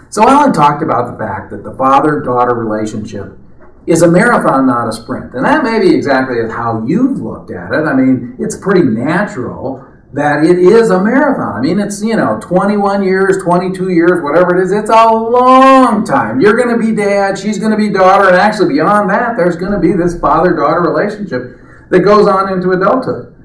So Ellen talked about the fact that the father-daughter relationship is a marathon, not a sprint. And that may be exactly how you've looked at it. I mean, it's pretty natural that it is a marathon. I mean, it's, 21 years, 22 years, whatever it is. It's a long time. You're going to be dad, she's going to be daughter, and actually beyond that, there's going to be this father-daughter relationship that goes on into adulthood.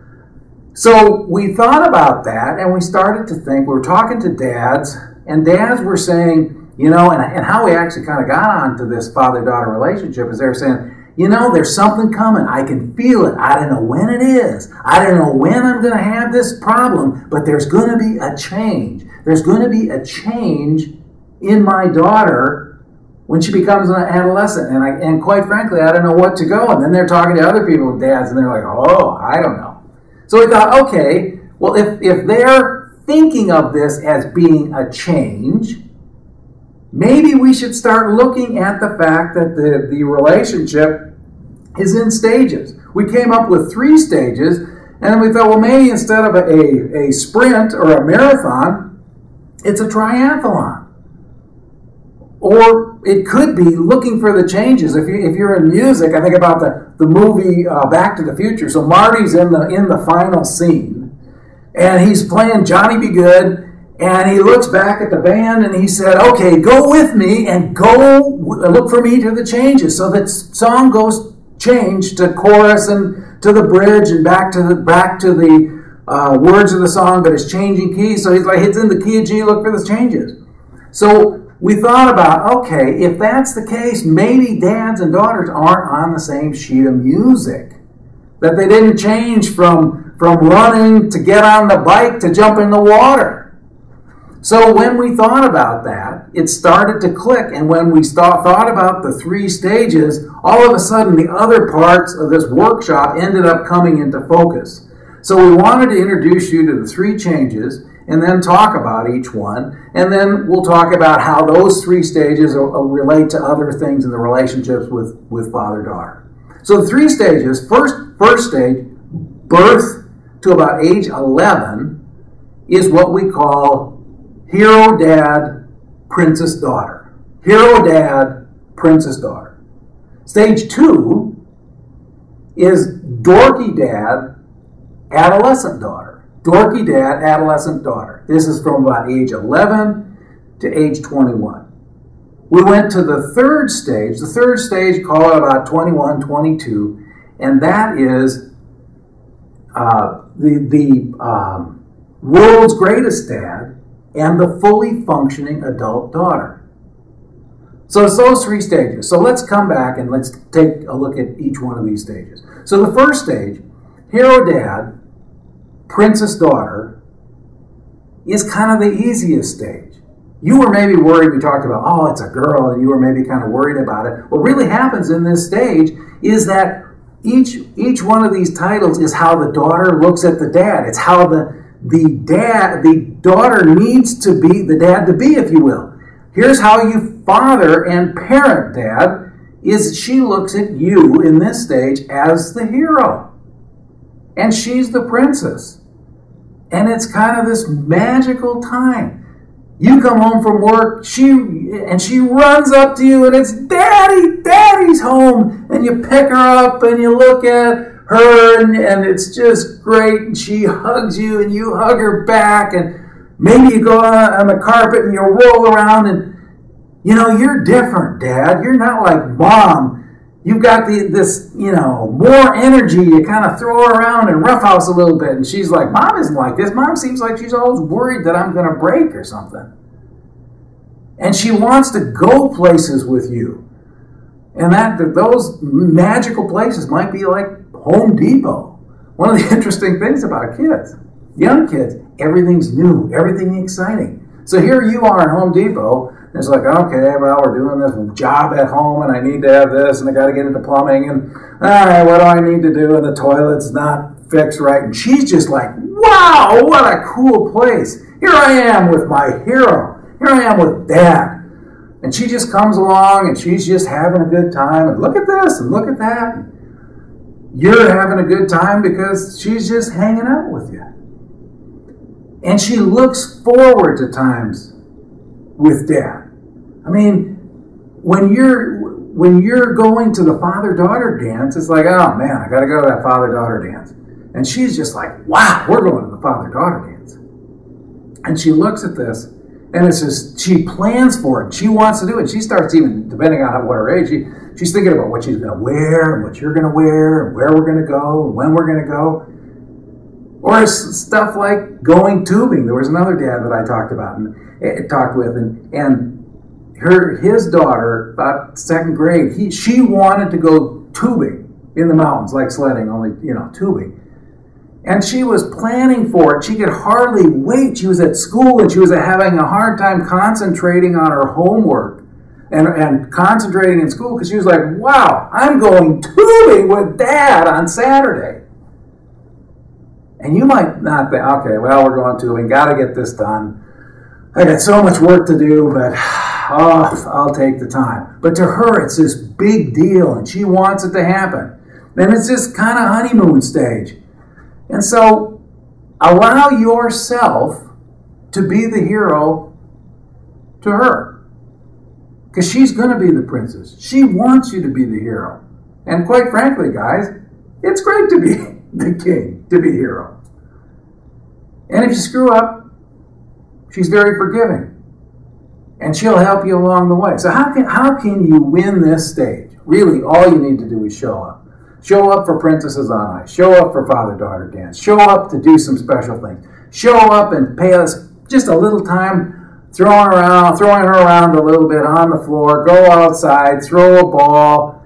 So we thought about that, and we started to think, we were talking to dads, and dads were saying, and how we actually kind of got onto this father-daughter relationship is they were saying, there's something coming. I can feel it. I don't know when it is. I don't know when I'm going to have this problem, but there's going to be a change. There's going to be a change in my daughter when she becomes an adolescent. And quite frankly, I don't know what to go. And then they're talking to other people with dads, and they're like, oh, I don't know. So we thought, okay, well, if they're thinking of this as being a change, maybe we should start looking at the fact that the relationship is in stages. We came up with 3 stages, and we thought, well, maybe instead of a sprint or a marathon, it's a triathlon. Or it could be looking for the changes. If you're in music, I think about the movie Back to the Future. So Marty's in the final scene, and he's playing Johnny Be Good. And he looks back at the band and he said, okay, go with me and go look for me to the changes. So that song goes change to chorus and to the bridge and back to the words of the song, but it's changing keys. So he's like, it's in the key of G, look for the changes. So we thought about, okay, if that's the case, maybe dads and daughters aren't on the same sheet of music. That they didn't change from running to get on the bike to jump in the water. So when we thought about that, it started to click. And when we thought about the 3 stages, all of a sudden the other parts of this workshop ended up coming into focus. So we wanted to introduce you to the 3 changes and then talk about each one. And then we'll talk about how those 3 stages relate to other things in the relationships with father-daughter. So the 3 stages, first stage, birth to about age 11, is what we call hero dad, princess daughter. Hero dad, princess daughter. Stage 2 is dorky dad, adolescent daughter. Dorky dad, adolescent daughter. This is from about age 11 to age 21. We went to the third stage. The third stage, call it about 21, 22, and that is the world's greatest dad and the fully functioning adult daughter. So it's those 3 stages. So let's come back and let's take a look at each one of these stages. So the first stage, hero dad, princess daughter, is kind of the easiest stage. You were maybe worried, we talked about, oh, it's a girl, and you were maybe kind of worried about it. What really happens in this stage is that each one of these titles is how the daughter looks at the dad. It's how the daughter needs to be, the dad to be, if you will. Here's how you father and parent dad, is she looks at you in this stage as the hero. And she's the princess. And it's kind of this magical time. You come home from work, she runs up to you and it's, Daddy, Daddy's home. And you pick her up and you look at her and it's just great. And she hugs you and you hug her back. And maybe you go on the carpet and you roll around and, you're different, Dad. You're not like Mom. You've got this more energy. You kind of throw her around and roughhouse a little bit. And she's like, Mom isn't like this. Mom seems like she's always worried that I'm going to break or something. And she wants to go places with you. And those magical places might be like Home Depot. One of the interesting things about kids, young kids, everything's new, everything exciting. So here you are at Home Depot. And it's like, okay, well, we're doing this job at home, and I need to have this, and I got to get into plumbing, and all right, what do I need to do? And the toilet's not fixed right. And she's just like, wow, what a cool place. Here I am with my hero. Here I am with Dad. And she just comes along, and she's just having a good time. And look at this, and look at that. You're having a good time because she's just hanging out with you. And she looks forward to times with Dad. I mean, when you're going to the father-daughter dance, it's like, oh man, I got to go to that father-daughter dance. And she's just like, wow, we're going to the father-daughter dance. And she looks at this, and it's just, she plans for it. She wants to do it. She starts even, depending on what her age, she's thinking about what she's going to wear, and what you're going to wear, and where we're going to go, and when we're going to go. Or it's stuff like going tubing. There was another dad that I talked with, and his daughter, about second grade, she wanted to go tubing in the mountains, like sledding, only, tubing. And she was planning for it. She could hardly wait. She was at school, and she was having a hard time concentrating on her homework and concentrating in school, because she was like, wow, I'm going tubing with Dad on Saturday. And you might not think, okay, well, we're going tubing, got to get this done. I got so much work to do, but I'll take the time. But to her, it's this big deal, and she wants it to happen. And it's this kind of honeymoon stage. And so, allow yourself to be the hero to her. Because she's going to be the princess. She wants you to be the hero. And quite frankly, guys, it's great to be the king, to be hero. And if you screw up, she's very forgiving. And she'll help you along the way. So how can you win this stage? Really, all you need to do is show up. Show up for Princesses on Ice. Show up for father-daughter dance. Show up to do some special things. Show up and pay us just a little time throwing her around a little bit on the floor. Go outside, throw a ball,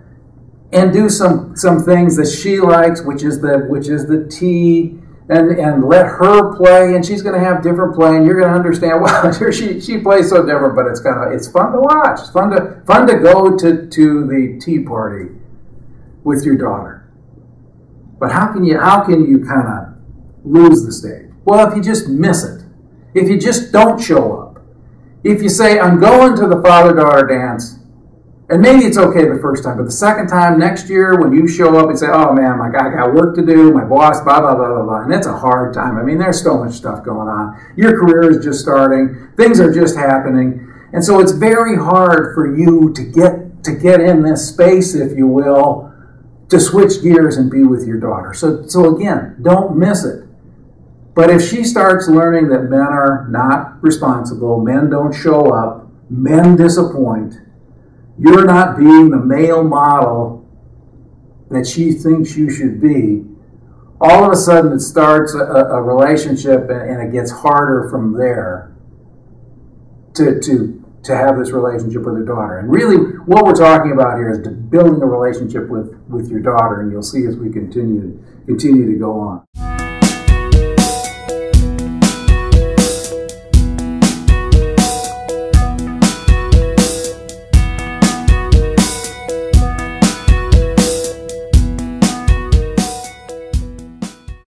and do some things that she likes, which is the tea, and let her play. And she's going to have different play, and you're going to understand. Wow, she plays so different, but it's fun to watch. It's fun to go to the tea party with your daughter. But how can you kind of lose the stage? Well, if you just miss it, if you just don't show up, if you say, I'm going to the father-daughter dance, and maybe it's okay the first time, but the second time, next year, when you show up and say, oh man, I got work to do, my boss, blah, blah, blah, blah, blah, and it's a hard time. I mean, there's so much stuff going on. Your career is just starting. Things are just happening. And so it's very hard for you to get in this space, if you will, to switch gears and be with your daughter. So again, don't miss it. But if she starts learning that men are not responsible, men don't show up, men disappoint, you're not being the male model that she thinks you should be, all of a sudden it starts a relationship, and it gets harder from there to have this relationship with her daughter. And really, what we're talking about here is building a relationship with your daughter, and you'll see as we continue to go on.